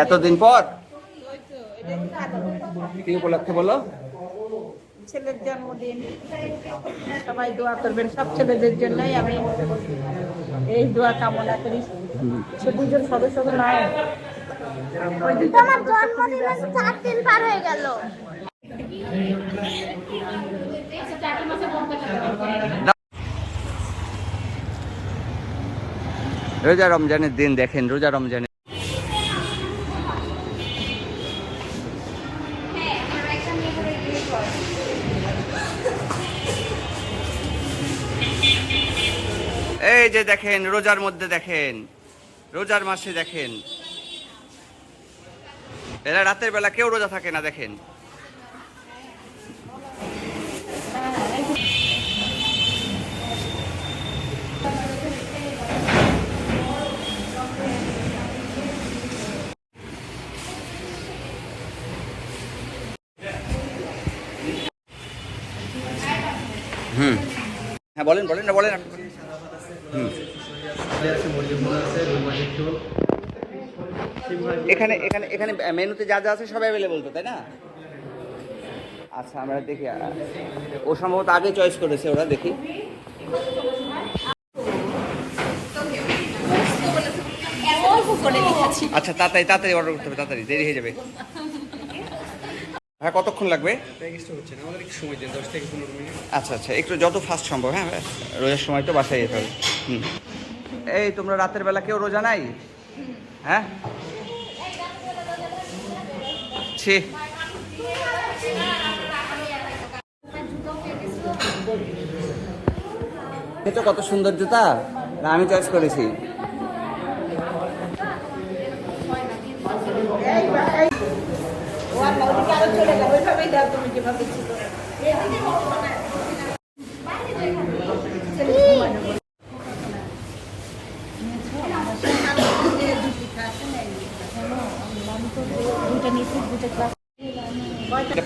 এতদিন পর কি উপলক্ষে বলো? ছেলের জন্মদিন, সবাই দোয়া করবেন সব ছেলেদের জন্যই আমি এই দোয়া কামনা করি। সে দুজন সদস্য নয়, তোমার জন্মদিন 4 দিন পার হয়ে গেল। রোজা রমজানের দিন দেখেন, রোজা রমজানের এই যে দেখেন, রোজার মধ্যে দেখেন, রোজার মাসে দেখেন, এরা রাতের বেলা কেউ রোজা থাকে না দেখেন। হ্যাঁ বলেন বলেন না বলেন। এখানে এখানে এখানে মেনুতে যা যা আছে সব অ্যাভেলেবল তো, তাই না? আচ্ছা আমরা দেখি, ও সম্ভবত আগে চয়েস করেছে ওরা, দেখি। আচ্ছা তাড়াতাড়ি তাড়াতাড়ি অর্ডার করতে হবে, তাড়াতাড়ি দেরি হয়ে যাবে। হ্যাঁ কতক্ষণ লাগবে? আচ্ছা আচ্ছা, একটু যত ফাস্ট সম্ভব। হ্যাঁ রোজার সময় তো বাসায় যেতে হবে। এই তোমরা রাতের বেলা কেউ রোজা নাই? হ্যাঁ ছি, কত সুন্দর জুতা, না আমি চয়েস করেছি।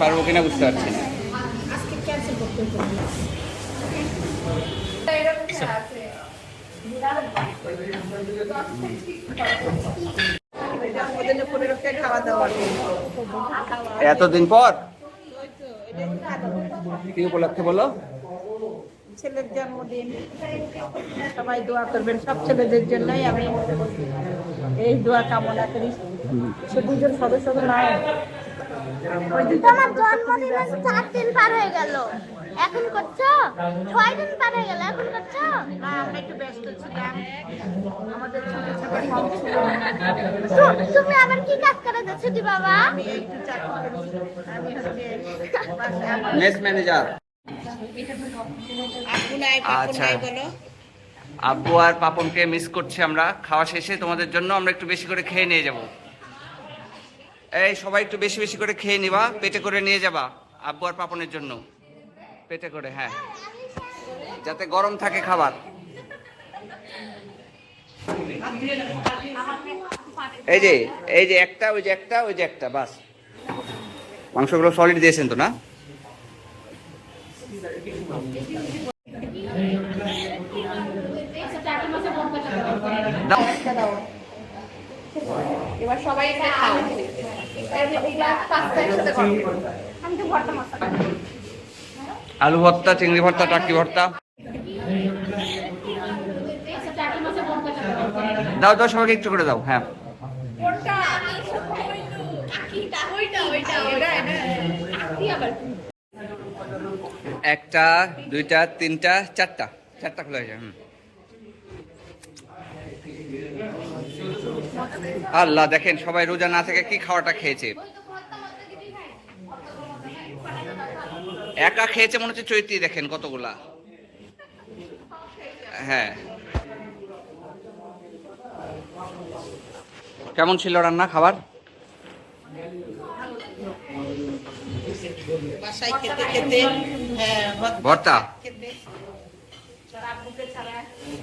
পারবো কিনা বুঝতে পারছি না। এতদিন পর কি উপলক্ষে বলো? ছেলের জন্মদিন, সবাই দোয়া করবেন সব ছেলেদের জন্যই আমি এই দোয়া কামনা করি। সে দুজন সদস্য নয়, তোমার জন্মদিন 4 দিন পার হয়ে গেল, এখন করছো? 6 দিন পার হয়ে গেল, এখন করছো? না আমরা একটু ব্যস্ত ছিলাম, আমাদের ছোট ছোট সব ছিল। তুমি আবার কি কাজ করে যাচ্ছো দি বাবা? আমি একটু চাকরি করি, আমি মেস ম্যানেজার। আচ্ছা, আব্বু আর পাপনকে মিস করছি আমরা। খাওয়া শেষে তোমাদের জন্য আমরা একটু বেশি করে খেয়ে নিয়ে যাব। এই সবাই একটু বেশি বেশি করে খেয়ে নিবা, পেটে করে নিয়ে যাবা আব্বু আর পাপনের জন্য, পেটে করে। হ্যাঁ যাতে গরম থাকে খাবার। এই যে এই যে একটা, ওই যে একটা, ওই যে একটা, বাস। মাংসগুলো সলিড দিয়েছেন তো না? এবার সবাই খাও। আলু ভর্তা, চিংড়ি ভর্তা, টাকি ভর্তা দাও দাও, সবাইকে একটু করে দাও। হ্যাঁ একটা, দুইটা, তিনটা, চারটা, চারটা খোলা হয়েছে। আল্লাহ দেখেন সবাই রোজা না থেকে কি খাওয়াটা খেয়েছে। একা খেয়েছে মনে হচ্ছে চৈত্রী, দেখেন কতগুলা। হ্যাঁ কেমন ছিল রান্না খাবার? ভর্তা।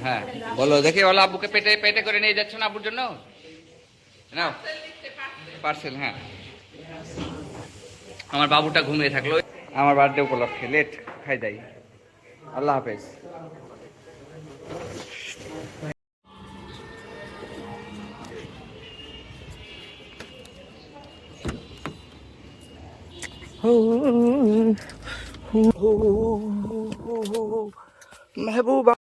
হ্যাঁ বলো দেখি, বলো আব্বুকে পেটে পেটে করে নিয়ে যাচ্ছ না আব্বুর জন্য? নাও পার্সেল। হ্যাঁ আমার বাবুটা ঘুমিয়ে থাকলো আমার বার্থডে উপলক্ষে, লেট খাই যাই। আল্লাহ হাফেজ। মেহবুবা